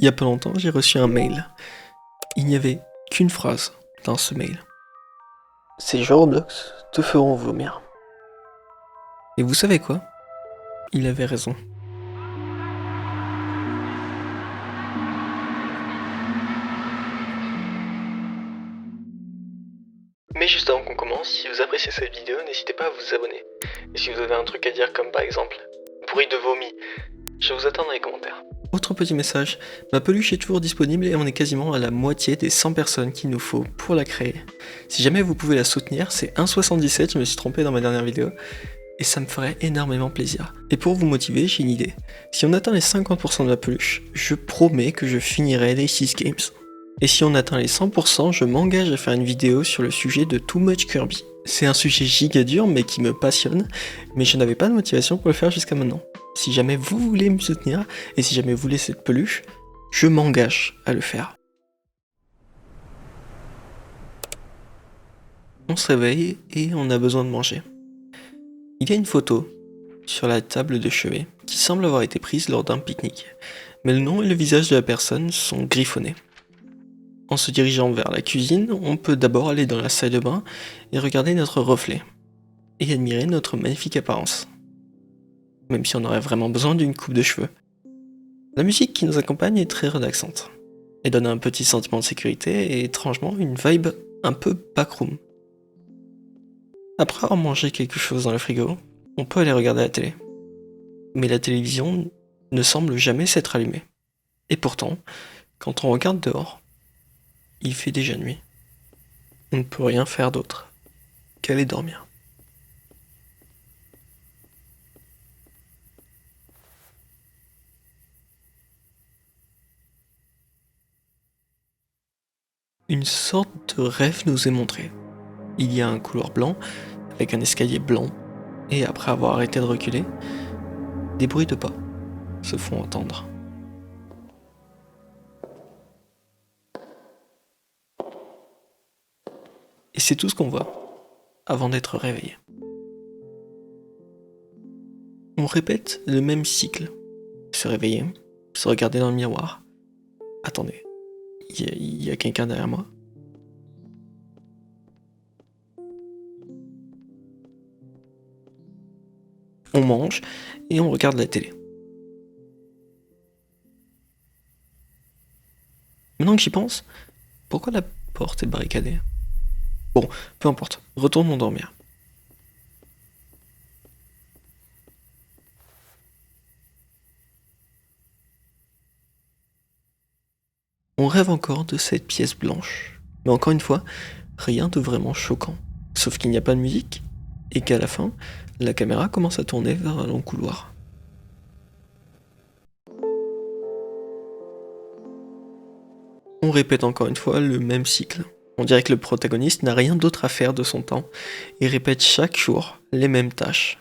Il y a pas longtemps, j'ai reçu un mail. Il n'y avait qu'une phrase dans ce mail. Ces jeux Roblox te feront vomir. Et vous savez quoi? Il avait raison. Mais juste avant qu'on commence, si vous appréciez cette vidéo, n'hésitez pas à vous abonner. Et si vous avez un truc à dire comme par exemple bruit de vomi, je vous attends dans les commentaires. Autre petit message, ma peluche est toujours disponible et on est quasiment à la moitié des 100 personnes qu'il nous faut pour la créer. Si jamais vous pouvez la soutenir, c'est 1,77, je me suis trompé dans ma dernière vidéo, et ça me ferait énormément plaisir. Et pour vous motiver, j'ai une idée. Si on atteint les 50% de la peluche, je promets que je finirai les 6 games. Et si on atteint les 100%, je m'engage à faire une vidéo sur le sujet de Too Much Kirby. C'est un sujet giga dur mais qui me passionne, mais je n'avais pas de motivation pour le faire jusqu'à maintenant. Si jamais vous voulez me soutenir, et si jamais vous voulez cette peluche, je m'engage à le faire. On se réveille et on a besoin de manger. Il y a une photo sur la table de chevet qui semble avoir été prise lors d'un pique-nique, mais le nom et le visage de la personne sont griffonnés. En se dirigeant vers la cuisine, on peut d'abord aller dans la salle de bain et regarder notre reflet, et admirer notre magnifique apparence. Même si on aurait vraiment besoin d'une coupe de cheveux. La musique qui nous accompagne est très relaxante. Elle donne un petit sentiment de sécurité et étrangement une vibe un peu backroom. Après avoir mangé quelque chose dans le frigo, on peut aller regarder la télé. Mais la télévision ne semble jamais s'être allumée. Et pourtant, quand on regarde dehors, il fait déjà nuit. On ne peut rien faire d'autre qu'aller dormir. Une sorte de rêve nous est montré. Il y a un couloir blanc, avec un escalier blanc, et après avoir arrêté de reculer, des bruits de pas se font entendre. Et c'est tout ce qu'on voit, avant d'être réveillé. On répète le même cycle. Se réveiller, se regarder dans le miroir. Attendez, il y a quelqu'un derrière moi? On mange et on regarde la télé. Maintenant que j'y pense, pourquoi la porte est barricadée? Bon, peu importe, retournons dormir. On rêve encore de cette pièce blanche. Mais encore une fois, rien de vraiment choquant. Sauf qu'il n'y a pas de musique, et qu'à la fin, la caméra commence à tourner vers un long couloir. On répète encore une fois le même cycle. On dirait que le protagoniste n'a rien d'autre à faire de son temps, et répète chaque jour les mêmes tâches.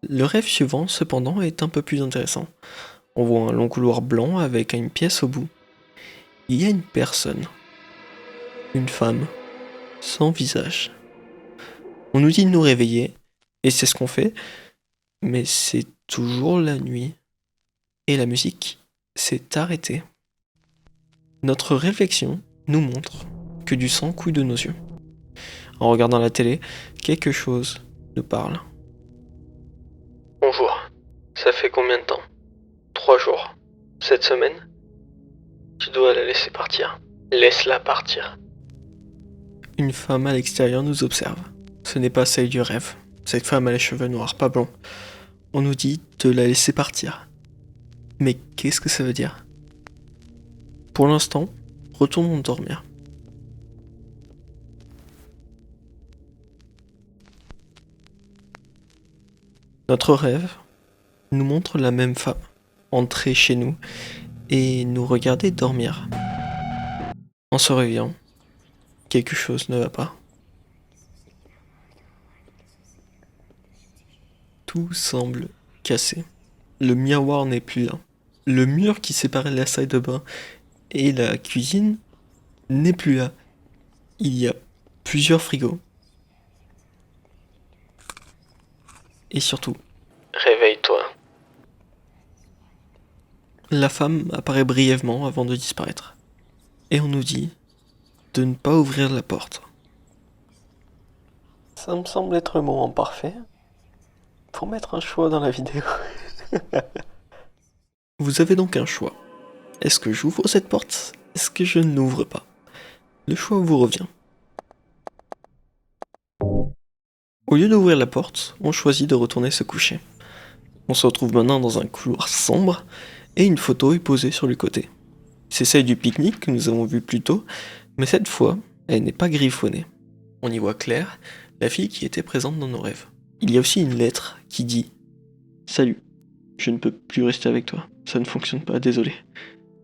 Le rêve suivant, cependant, est un peu plus intéressant. On voit un long couloir blanc avec une pièce au bout. Il y a une personne, une femme, sans visage. On nous dit de nous réveiller, et c'est ce qu'on fait, mais c'est toujours la nuit. Et la musique s'est arrêtée. Notre réflexion nous montre que du sang coule de nos yeux. En regardant la télé, quelque chose nous parle. Bonjour, ça fait combien de temps? 3 jours. Cette semaine? Tu dois la laisser partir. Laisse-la partir. Une femme à l'extérieur nous observe. Ce n'est pas celle du rêve. Cette femme a les cheveux noirs, pas blonds. On nous dit de la laisser partir. Mais qu'est-ce que ça veut dire? Pour l'instant, retournons dormir. Notre rêve nous montre la même femme entrer chez nous et nous regarder dormir. En se réveillant, quelque chose ne va pas. Tout semble cassé. Le miroir n'est plus là. Le mur qui séparait la salle de bain et la cuisine n'est plus là. Il y a plusieurs frigos. Et surtout, réveille-toi. La femme apparaît brièvement avant de disparaître. Et on nous dit de ne pas ouvrir la porte. Ça me semble être le moment parfait pour mettre un choix dans la vidéo. Vous avez donc un choix. Est-ce que j'ouvre cette porte? Est-ce que je ne l'ouvre pas? Le choix vous revient. Au lieu d'ouvrir la porte, on choisit de retourner se coucher. On se retrouve maintenant dans un couloir sombre et une photo est posée sur le côté. C'est celle du pique-nique que nous avons vu plus tôt, mais cette fois, elle n'est pas griffonnée. On y voit Claire, la fille qui était présente dans nos rêves. Il y a aussi une lettre qui dit « Salut, je ne peux plus rester avec toi, ça ne fonctionne pas, désolé. »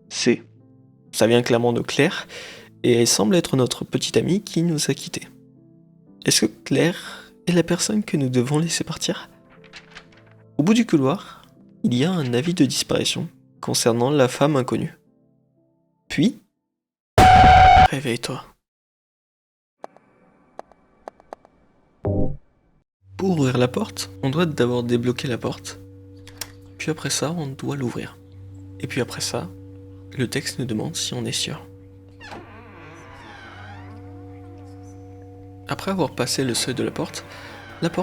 Ça vient clairement de Claire, et elle semble être notre petite amie qui nous a quittés. Est-ce que Claire est la personne que nous devons laisser partir? Au bout du couloir, il y a un avis de disparition concernant la femme inconnue. Puis, réveille-toi. Pour ouvrir la porte, on doit d'abord débloquer la porte. Puis après ça, on doit l'ouvrir. Et puis après ça, le texte nous demande si on est sûr. Après avoir passé le seuil de la porte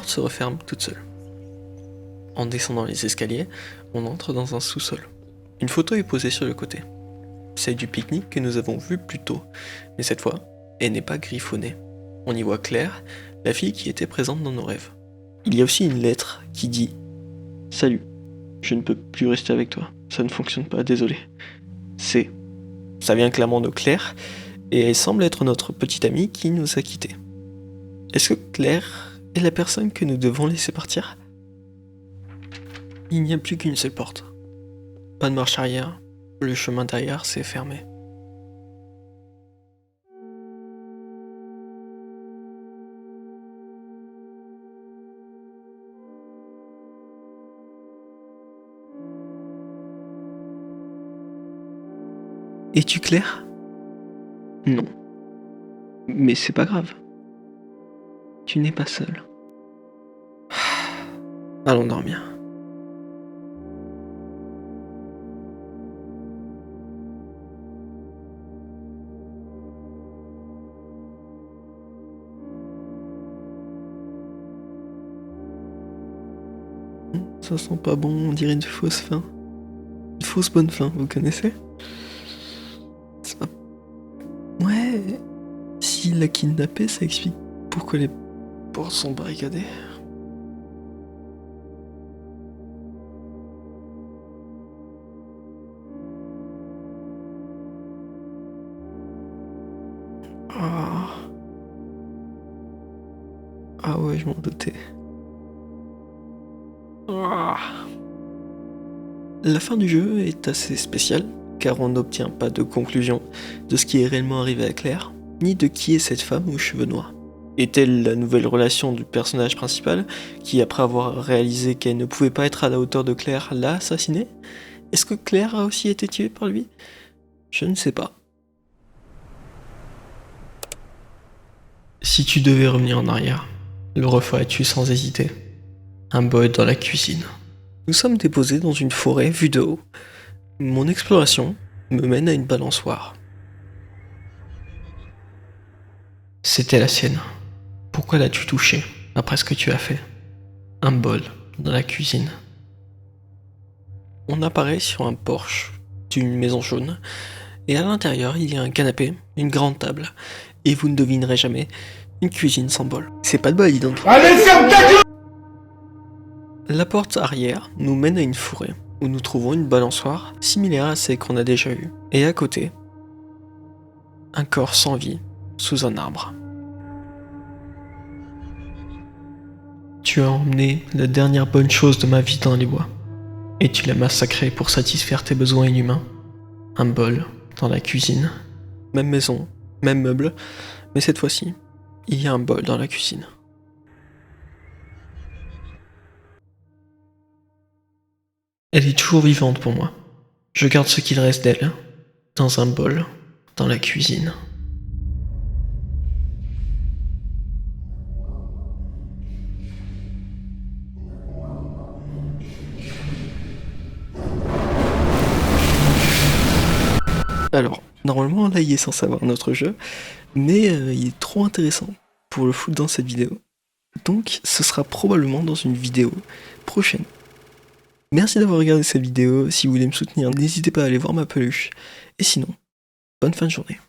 se referme toute seule. En descendant les escaliers, on entre dans un sous-sol. Une photo est posée sur le côté. Celle du pique-nique que nous avons vu plus tôt, mais cette fois, elle n'est pas griffonnée. On y voit Claire, la fille qui était présente dans nos rêves. Il y a aussi une lettre qui dit « Salut, je ne peux plus rester avec toi, ça ne fonctionne pas, désolé. » Ça vient clairement de Claire, et elle semble être notre petite amie qui nous a quittés. Est-ce que Claire est la personne que nous devons laisser partir? Il n'y a plus qu'une seule porte. Pas de marche arrière, le chemin derrière s'est fermé. Es-tu Claire? Non. Mais c'est pas grave. Tu n'es pas seule. Allons dormir. Ça sent pas bon, on dirait une fausse faim. Une fausse bonne faim, vous connaissez? Ça... Ouais, s'il l'a kidnappé, ça explique pourquoi les portes sont barricadées. Ah, ah ouais, je m'en doutais. Ah. La fin du jeu est assez spéciale, car on n'obtient pas de conclusion de ce qui est réellement arrivé à Claire, ni de qui est cette femme aux cheveux noirs. Est-elle la nouvelle relation du personnage principal, qui après avoir réalisé qu'elle ne pouvait pas être à la hauteur de Claire, l'a assassinée? Est-ce que Claire a aussi été tuée par lui? Je ne sais pas. Si tu devais revenir en arrière, le referais-tu sans hésiter? Un bol dans la cuisine. Nous sommes déposés dans une forêt vue de haut. Mon exploration me mène à une balançoire. C'était la sienne. Pourquoi l'as-tu touchée après ce que tu as fait? Un bol dans la cuisine. On apparaît sur un porche d'une maison jaune, et à l'intérieur il y a un canapé, une grande table, et vous ne devinerez jamais, une cuisine sans bol. C'est pas de bol, dis donc. Allez, ferme ta gueule! La porte arrière nous mène à une forêt, où nous trouvons une balançoire similaire à celle qu'on a déjà eue, et à côté, un corps sans vie sous un arbre. Tu as emmené la dernière bonne chose de ma vie dans les bois, et tu l'as massacré pour satisfaire tes besoins inhumains. Un bol dans la cuisine. Même maison, même meuble, mais cette fois-ci, il y a un bol dans la cuisine. Elle est toujours vivante pour moi. Je garde ce qu'il reste d'elle, dans un bol, dans la cuisine. Alors, normalement, là, il est censé avoir un autre jeu, mais il est trop intéressant pour le foutre dans cette vidéo. Donc, ce sera probablement dans une vidéo prochaine. Merci d'avoir regardé cette vidéo. Si vous voulez me soutenir, n'hésitez pas à aller voir ma peluche. Et sinon, bonne fin de journée.